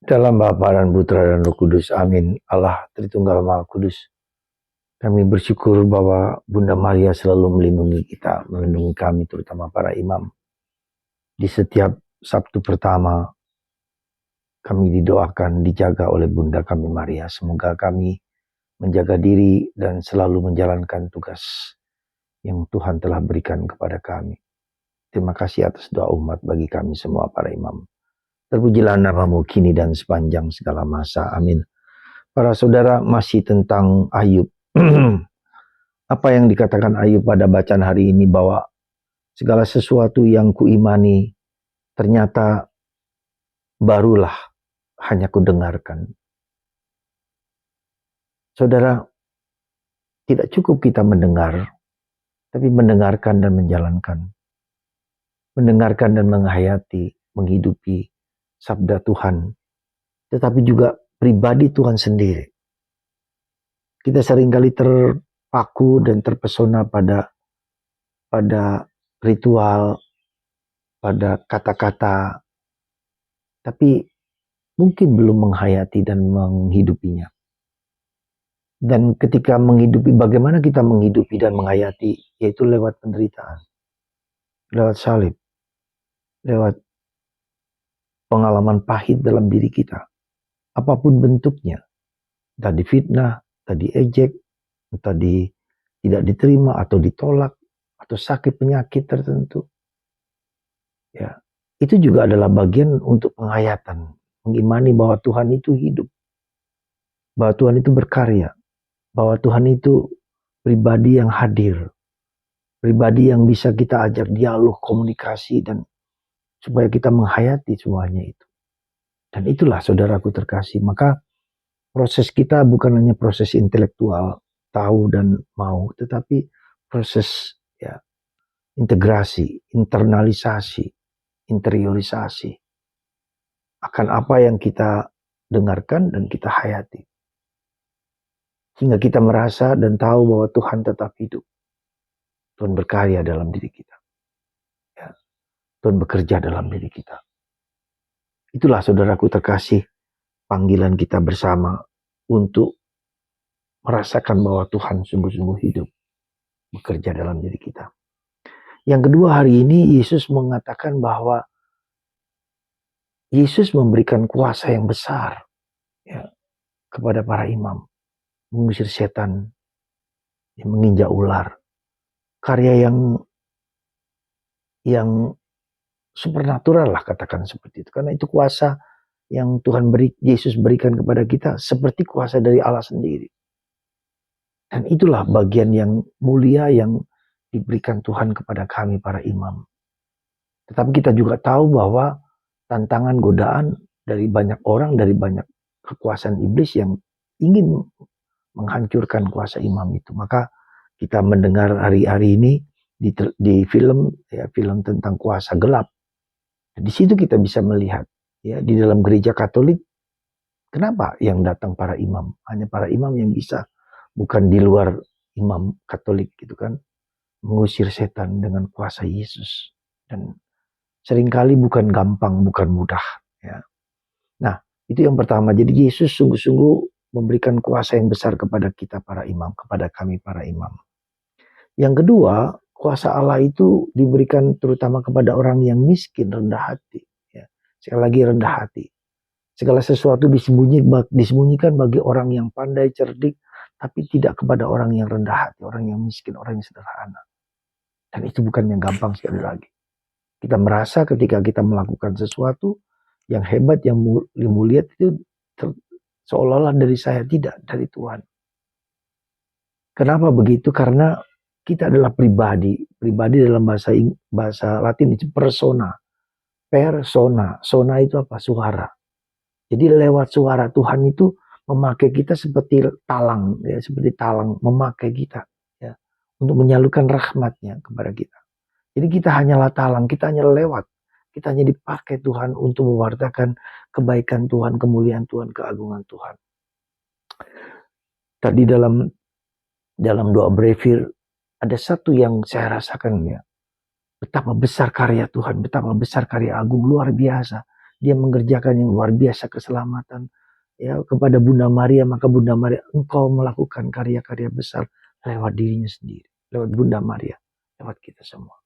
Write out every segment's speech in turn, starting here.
Dalam Bapa dan Putra dan Roh Kudus, amin. Allah Tritunggal Maha Kudus. Kami bersyukur bahwa Bunda Maria selalu melindungi kita, melindungi kami terutama para imam. Di setiap Sabtu pertama, kami didoakan, dijaga oleh Bunda kami Maria. Semoga kami menjaga diri dan selalu menjalankan tugas yang Tuhan telah berikan kepada kami. Terima kasih atas doa umat bagi kami semua para imam. Terpujilah namamu kini dan sepanjang segala masa. Amin. Para saudara, masih tentang Ayub. Apa yang dikatakan Ayub pada bacaan hari ini, bahwa segala sesuatu yang kuimani ternyata barulah hanya kudengarkan. Saudara, tidak cukup kita mendengar, tapi mendengarkan dan menjalankan. Mendengarkan dan menghayati, menghidupi sabda Tuhan, tetapi juga pribadi Tuhan sendiri. Kita seringkali terpaku dan terpesona pada ritual, pada kata-kata, tapi mungkin belum menghayati dan menghidupinya. Dan ketika menghidupi, bagaimana kita menghidupi dan menghayati, yaitu lewat penderitaan, lewat salib, lewat pengalaman pahit dalam diri kita, apapun bentuknya, entah difitnah, entah diejek, entah tidak diterima atau ditolak, atau sakit penyakit tertentu. Ya, itu juga adalah bagian untuk penghayatan, mengimani bahwa Tuhan itu hidup, bahwa Tuhan itu berkarya, bahwa Tuhan itu pribadi yang hadir, pribadi yang bisa kita ajak dialog, komunikasi, dan supaya kita menghayati semuanya itu. Dan itulah saudaraku terkasih, maka proses kita bukan hanya proses intelektual, tahu dan mau, tetapi proses integrasi, internalisasi, interiorisasi akan apa yang kita dengarkan dan kita hayati. Sehingga kita merasa dan tahu bahwa Tuhan tetap hidup. Tuhan berkarya dalam diri kita. Ya. Tuhan bekerja dalam diri kita. Itulah saudaraku terkasih, panggilan kita bersama untuk merasakan bahwa Tuhan sungguh-sungguh hidup, bekerja dalam diri kita. Yang kedua, hari ini Yesus mengatakan bahwa Yesus memberikan kuasa yang besar kepada para imam, mengusir setan, menginjak ular, karya yang supernatural lah, katakan seperti itu. Karena itu kuasa yang Yesus berikan kepada kita seperti kuasa dari Allah sendiri. Dan itulah bagian yang mulia yang diberikan Tuhan kepada kami para imam. Tetapi kita juga tahu bahwa tantangan, godaan dari banyak orang, dari banyak kekuasaan iblis yang ingin menghancurkan kuasa imam itu. Maka kita mendengar hari-hari ini di film, film tentang kuasa gelap. Di situ kita bisa melihat, di dalam gereja Katolik, kenapa yang datang para imam? Hanya para imam yang bisa, bukan di luar imam Katolik gitu kan, mengusir setan dengan kuasa Yesus. Dan seringkali bukan gampang, bukan mudah. Ya. Nah, itu yang pertama. Jadi Yesus sungguh-sungguh memberikan kuasa yang besar kepada kita para imam, kepada kami para imam. Yang kedua, kuasa Allah itu diberikan terutama kepada orang yang miskin, rendah hati. Ya. Sekali lagi rendah hati. Segala sesuatu disembunyikan bagi orang yang pandai, cerdik, tapi tidak kepada orang yang rendah hati, orang yang miskin, orang yang sederhana. Dan itu bukan yang gampang sekali lagi. Kita merasa ketika kita melakukan sesuatu yang hebat, yang mulia, itu seolah-olah dari saya, tidak, dari Tuhan. Kenapa begitu? Karena kita adalah pribadi. Pribadi dalam bahasa Latin itu persona. Persona. Sona itu apa? Suara. Jadi lewat suara Tuhan itu memakai kita seperti talang, seperti talang memakai kita, untuk menyalurkan rahmatnya kepada kita. Jadi kita hanyalah talang, kita hanya lewat, kita hanya dipakai Tuhan untuk mewartakan kebaikan Tuhan, kemuliaan Tuhan, keagungan Tuhan. Tadi dalam doa brevir ada satu yang saya rasakan, betapa besar karya Tuhan, betapa besar karya agung, luar biasa. dia mengerjakan yang luar biasa keselamatan. Ya, kepada Bunda Maria, maka Bunda Maria, engkau melakukan karya-karya besar lewat dirinya sendiri, lewat Bunda Maria, lewat kita semua.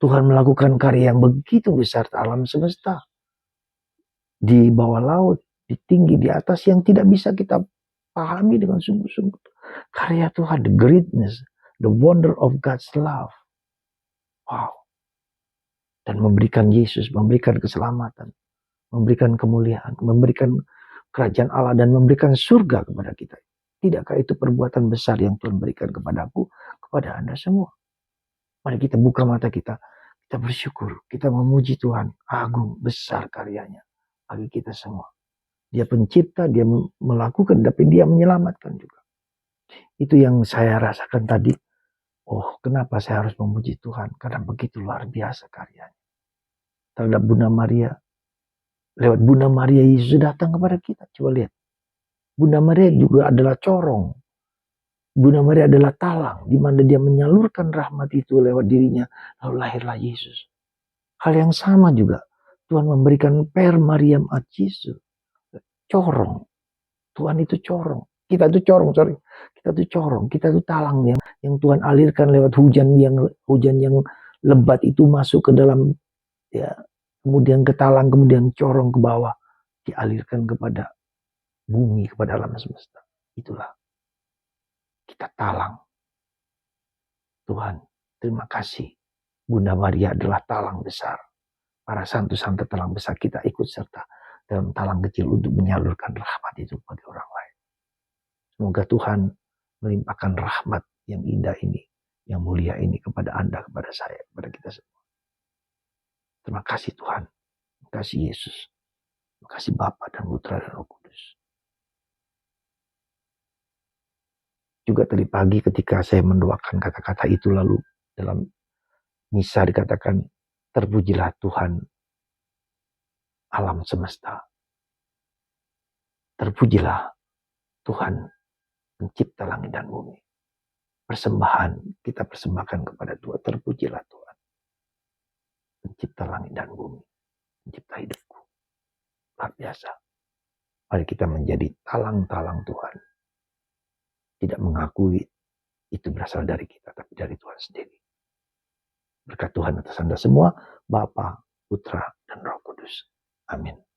Tuhan melakukan karya yang begitu besar alam semesta, di bawah laut, di tinggi, di atas, yang tidak bisa kita pahami dengan sungguh-sungguh. Karya Tuhan, the greatness, the wonder of God's love. Wow. Dan memberikan Yesus, memberikan keselamatan, memberikan kemuliaan, memberikan kerajaan Allah, dan memberikan surga kepada kita. Tidakkah itu perbuatan besar yang Tuhan berikan kepadaku, kepada Anda semua? Mari kita buka mata kita bersyukur, kita memuji Tuhan. Agung, besar karyanya bagi kita semua. Dia pencipta, dia melakukan, tapi dia menyelamatkan juga. Itu yang saya rasakan tadi. Oh, kenapa saya harus memuji Tuhan? Karena begitu luar biasa karyanya. Terhadap Bunda Maria, lewat Bunda Maria Yesus datang kepada kita. Coba lihat. Bunda Maria juga adalah corong. Bunda Maria adalah talang, di mana dia menyalurkan rahmat itu lewat dirinya, lalu lahirlah Yesus. Hal yang sama juga, Tuhan memberikan Per Mariam ad Yesus. Corong. Tuhan itu corong. Kita itu corong, Kita itu corong, kita itu talang yang Tuhan alirkan lewat hujan yang lebat itu masuk ke dalam, ya, kemudian ke talang, kemudian corong ke bawah, dialirkan kepada bumi, kepada alam semesta. Itulah kita talang. Tuhan, terima kasih. Bunda Maria adalah talang besar. Para santu-santu talang besar, kita ikut serta dalam talang kecil untuk menyalurkan rahmat itu bagi orang lain. Semoga Tuhan melimpahkan rahmat yang indah ini, yang mulia ini kepada Anda, kepada saya, kepada kita semua. Terima kasih Tuhan. Terima kasih Yesus. Terima kasih Bapa dan Putra dan Roh Kudus. Juga tadi pagi ketika saya mendoakan kata-kata itu, lalu dalam misa dikatakan, terpujilah Tuhan alam semesta. Terpujilah Tuhan pencipta langit dan bumi. Persembahan kita persembahkan kepada Tuhan. Terpujilah Tuhan pencipta langit dan bumi, pencipta hidupku. Luar biasa. Mari kita menjadi talang-talang Tuhan. Tidak mengakui itu berasal dari kita, tapi dari Tuhan sendiri. Berkat Tuhan atas Anda semua, Bapa, Putra, dan Roh Kudus. Amin.